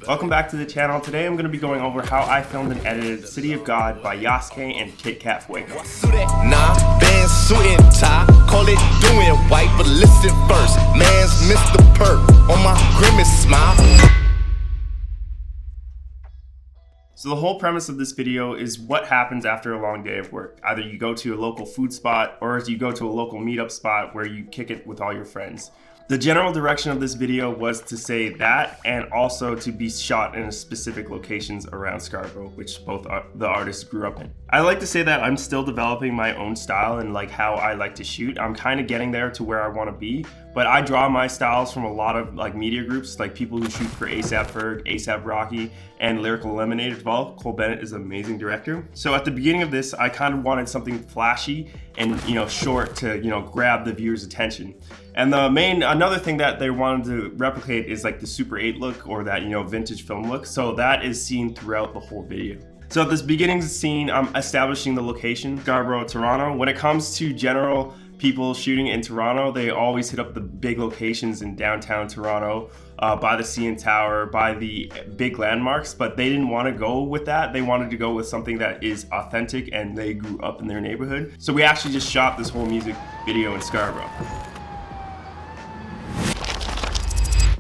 Welcome back to the channel. Today I'm going to be going over how I filmed and edited City of God by Yasuke and Kit Kat Fuego. Nah, band, suit and tie, call it doing white, but listen first. Man's Mr. Perk on my grimace smile. So the whole premise of this video is what happens after a long day of work. Either you go to a local food spot or you go to a local meetup spot where you kick it with all your friends. The general direction of this video was to say that, and also to be shot in specific locations around Scarborough, which both the artists grew up in. I like to say that I'm still developing my own style and like how I like to shoot. I'm kind of getting there to where I want to be, but I draw my styles from a lot of like media groups, like people who shoot for ASAP Ferg, ASAP Rocky, and Lyrical Lemonade as well. Cole Bennett is an amazing director. So at the beginning of this, I kind of wanted something flashy and short to grab the viewer's attention. And another thing that they wanted to replicate is like the Super 8 look, or that vintage film look. So that is seen throughout the whole video. So at this beginning scene, I'm establishing the location, Scarborough, Toronto. When it comes to general people shooting in Toronto, they always hit up the big locations in downtown Toronto, by the CN Tower, by the big landmarks, but they didn't want to go with that. They wanted to go with something that is authentic and they grew up in their neighborhood. So we actually just shot this whole music video in Scarborough.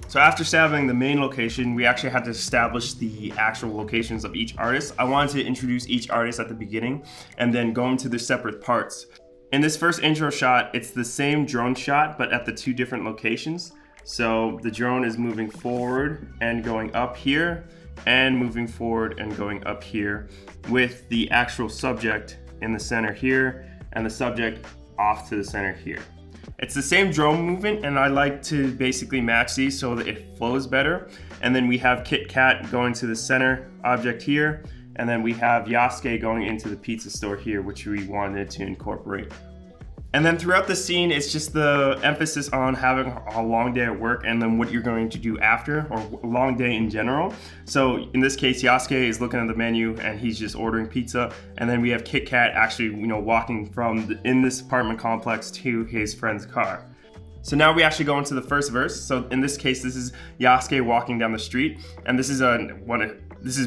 So after establishing the main location, we actually had to establish the actual locations of each artist. I wanted to introduce each artist at the beginning and then go into the separate parts. In this first intro shot, it's the same drone shot, but at the two different locations. So the drone is moving forward and going up here, and moving forward and going up here, with the actual subject in the center here, and the subject off to the center here. It's the same drone movement, and I like to basically match these so that it flows better. And then we have Kit Kat going to the center object here, and then we have Yasuke going into the pizza store here, which we wanted to incorporate. And then throughout the scene, it's just the emphasis on having a long day at work and then what you're going to do after, or a long day in general. So in this case, Yasuke is looking at the menu and he's just ordering pizza. And then we have Kit Kat actually, walking from in this apartment complex to his friend's car. So now we actually go into the first verse. So in this case, this is Yasuke walking down the street, and this is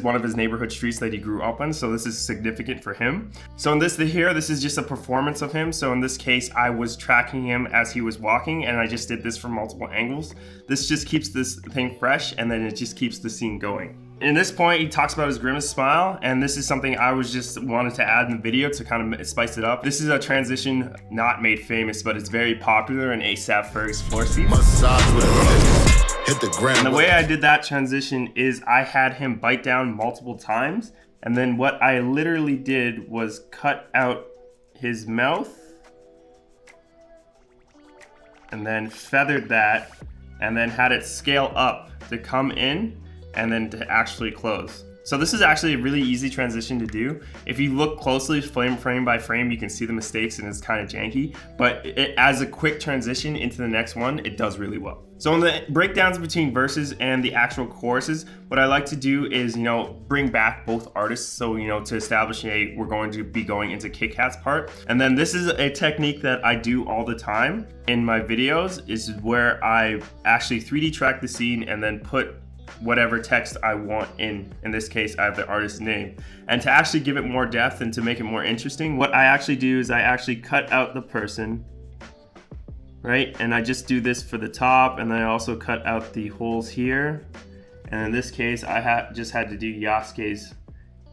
one of his neighborhood streets that he grew up on, so this is significant for him. So in this is just a performance of him. So in this case, I was tracking him as he was walking, and I just did this from multiple angles. This just keeps this thing fresh, and then it just keeps the scene going. In this point, he talks about his grimace smile, and this is something I was just wanted to add in the video to kind of spice it up. This is a transition not made famous, but it's very popular in ASAP Ferg's floor seats. And the way I did that transition is I had him bite down multiple times, and then what I literally did was cut out his mouth, and then feathered that, and then had it scale up to come in, and then to actually close. So this is actually a really easy transition to do. If you look closely, frame by frame, you can see the mistakes and it's kind of janky, but as a quick transition into the next one, it does really well. So in the breakdowns between verses and the actual choruses, what I like to do is, bring back both artists. So, to establish, we're going to be going into Kit Kat's part. And then this is a technique that I do all the time in my videos, is where I actually 3D track the scene and then put whatever text I want in this case, I have the artist's name. And to actually give it more depth and to make it more interesting, what I actually do is I actually cut out the person, right? And I just do this for the top, and then I also cut out the holes here. And in this case, I just had to do Yasuke's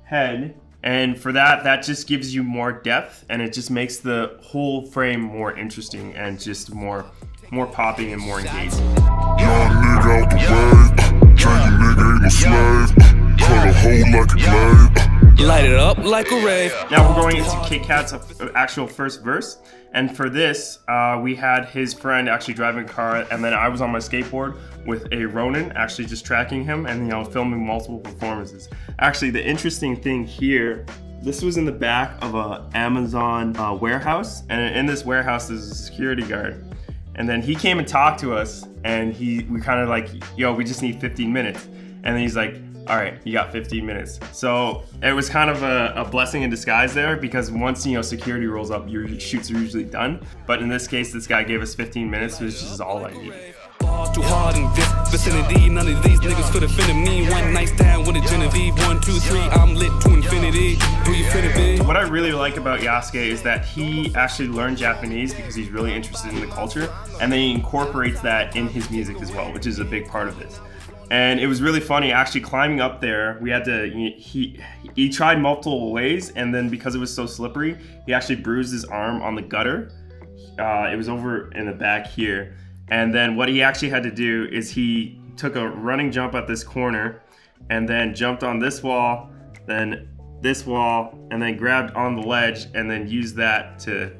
head. And for that just gives you more depth, and it just makes the whole frame more interesting and just more popping and more engaging. Young nigga out the way, drinking nigga ain't no slave, cut a hole like a glaive, Light it up like a rave. Now we're going into Kit Kat's actual first verse, and for this, we had his friend actually driving a car, and then I was on my skateboard with a Ronin, actually just tracking him and filming multiple performances. Actually, the interesting thing here, this was in the back of a Amazon warehouse, and in this warehouse there's a security guard. And then he came and talked to us, and we kind of like, we just need 15 minutes. And then he's like, all right, you got 15 minutes. So it was kind of a blessing in disguise there, because once security rolls up, your shoots are usually done. But in this case, this guy gave us 15 minutes, which is all I needed. Fall too hard in this vicinity. None of these niggas could offend me. One night stand with a Genevieve. 1, 2, 3, I'm lit to infinity. Do you fit it, big? What I really like about Yasuke is that he actually learned Japanese because he's really interested in the culture, and then he incorporates that in his music as well, which is a big part of this. And it was really funny actually climbing up there. We had to, he tried multiple ways, and then because it was so slippery, he actually bruised his arm on the gutter. It was over in the back here. And then what he actually had to do is he took a running jump at this corner and then jumped on this wall, then this wall, and then grabbed on the ledge and then used that to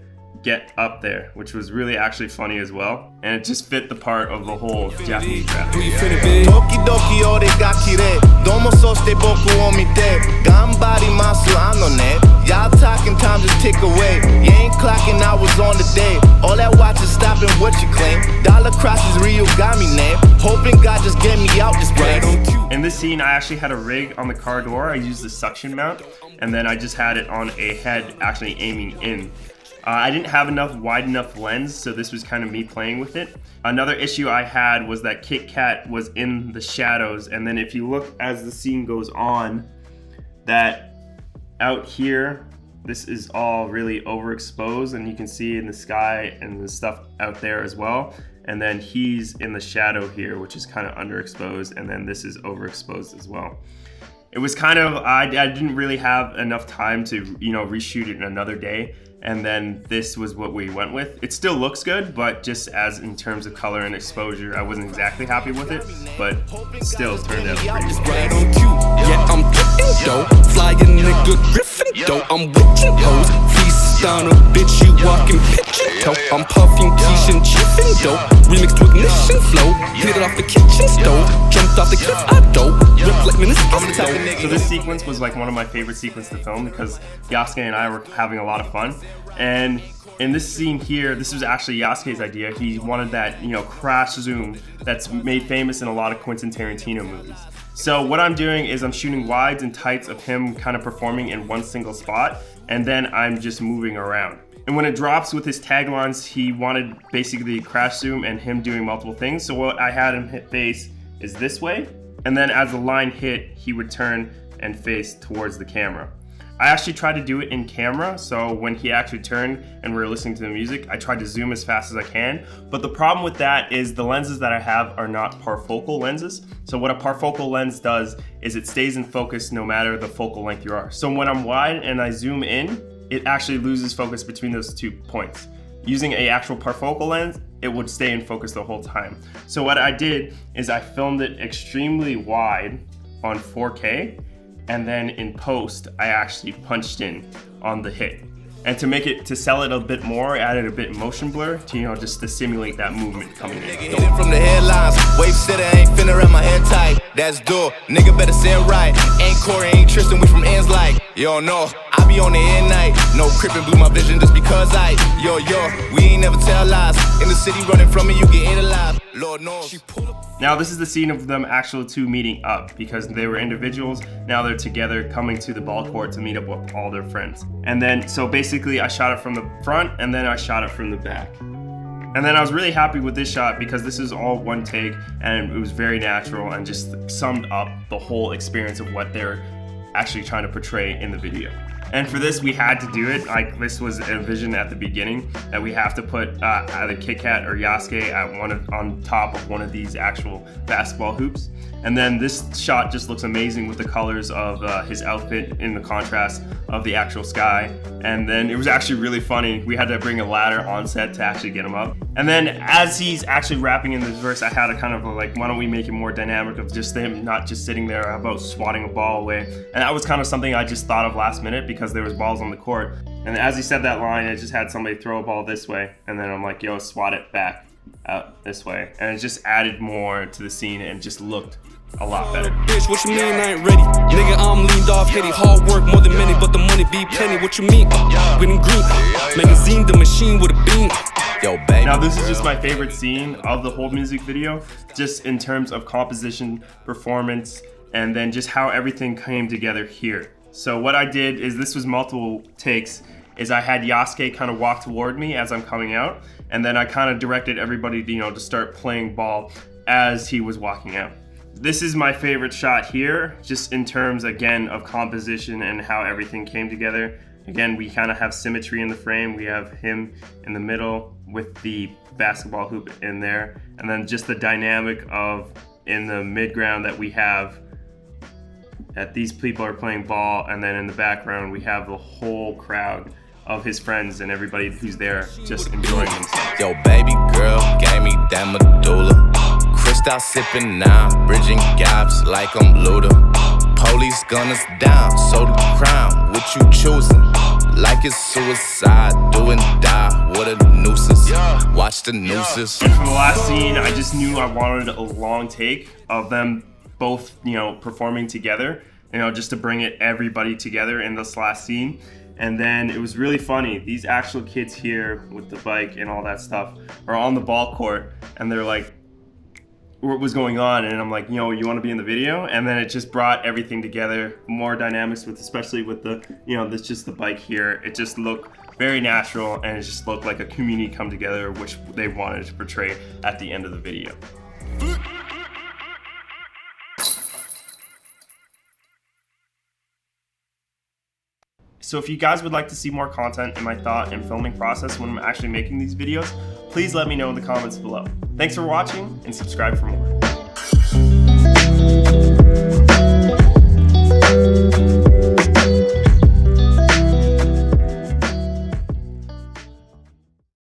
get up there, which was really actually funny as well. And it just fit the part of the whole Japanese rap. Doki doki ore ga kire. Domo soshite boku o mite. Ganbarimasu ano ne. Y'all talking, time just tick away. You ain't clocking hours on the day. All that watch is stopping what you claim. Dollar crosses Ryugami name. Hoping God just get me out this place. In this scene, I actually had a rig on the car door. I used the suction mount, and then I just had it on a head actually aiming in. I didn't have wide enough lens, so this was kind of me playing with it. Another issue I had was that Kit Kat was in the shadows, and then if you look as the scene goes on, that out here, this is all really overexposed, and you can see in the sky and the stuff out there as well. And then he's in the shadow here, which is kind of underexposed, and then this is overexposed as well. It was kind of, I didn't really have enough time to, reshoot it in another day. And then this was what we went with. It still looks good, but just as in terms of color and exposure, I wasn't exactly happy with it, but still turned out pretty well. Yeah, I'm getting dope, flying nigga Griffin dope. I'm witching hoes, freestyle bitch, you walking pitching toe. I'm puffing quiche and chiffin dope, remixed with ignition flow. Hit it off the kitchen stove, jumped off the cliff, I dope. Rip like meniscus dope. So this sequence was like one of my favorite sequences to film because Yasuke and I were having a lot of fun. And in this scene here, this was actually Yasuke's idea. He wanted that, crash zoom that's made famous in a lot of Quentin Tarantino movies. So what I'm doing is I'm shooting wides and tights of him kind of performing in one single spot, and then I'm just moving around. And when it drops with his taglines, he wanted basically crash zoom and him doing multiple things. So what I had him hit face is this way, and then as the line hit, he would turn and face towards the camera. I actually tried to do it in camera, so when he actually turned and we were listening to the music, I tried to zoom as fast as I can. But the problem with that is the lenses that I have are not parfocal lenses. So what a parfocal lens does is it stays in focus no matter the focal length you are. So when I'm wide and I zoom in, it actually loses focus between those 2 points. Using an actual parfocal lens, it would stay in focus the whole time. So what I did is I filmed it extremely wide on 4K, and then in post, I actually punched in on the hit. And to sell it a bit more, I added a bit motion blur to, just to simulate that movement coming in. From the headlines, wave sitter ain't finna wrap my head tight. That's door, nigga better say it right. Ain't Corey, ain't Tristan, we from ends like. Yo, no, I be on the end night. No crippin' blew my vision just because yo, we ain't never tell lies. In the city running from me, you get ate alive. Lord knows. Now this is the scene of them actual 2 meeting up because they were individuals. Now they're together coming to the ball court to meet up with all their friends. And then, so basically I shot it from the front and then I shot it from the back. And then I was really happy with this shot because this is all one take and it was very natural and just summed up the whole experience of what they're actually trying to portray in the video. And for this, we had to do it. Like, this was a vision at the beginning that we have to put either Kit Kat or Yasuke on top of one of these actual basketball hoops. And then this shot just looks amazing with the colors of his outfit in the contrast of the actual sky. And then it was actually really funny. We had to bring a ladder on set to actually get him up. And then as he's actually rapping in this verse, I had a kind of like, why don't we make it more dynamic of just him not just sitting there, how about swatting a ball away? And that was kind of something I just thought of last minute because there was balls on the court. And as he said that line, I just had somebody throw a ball this way. And then I'm like, yo, swat it back out this way. And it just added more to the scene and just looked a lot better. Bitch, what you mean I ain't ready? Nigga, I'm leaned off heady. Hard work more than many, but the money be plenty. What you mean? Winning green. Magazine, the machine with a beam. Yo, baby. Now this is just my favorite scene of the whole music video, just in terms of composition, performance, and then just how everything came together here. So what I did is this was multiple takes, is I had Yasuke kind of walk toward me as I'm coming out, and then I kind of directed everybody to, to start playing ball as he was walking out. This is my favorite shot here, just in terms, again, of composition and how everything came together. Again, we kind of have symmetry in the frame. We have him in the middle with the basketball hoop in there, and then just the dynamic of in the mid-ground that we have that these people are playing ball, and then in the background we have the whole crowd of his friends and everybody who's there just enjoying themselves. Yo, baby girl gave me that medulla. Crystal sipping now, bridging gaps like I'm Luda. Police gun us down, so the crime, what you choosing? Like it's suicide, do and die, what a nuisance. Watch the nooses. And for the last scene, I just knew I wanted a long take of them both, performing together, just to bring everybody together in this last scene. And then it was really funny. These actual kids here with the bike and all that stuff are on the ball court, and they're like, what was going on? And I'm like, you want to be in the video? And then it just brought everything together, more dynamics with, especially with the, this just the bike here. It just looked very natural, and it just looked like a community come together, which they wanted to portray at the end of the video. So if you guys would like to see more content in my thought and filming process when I'm actually making these videos, please let me know in the comments below. Thanks for watching, and subscribe for more.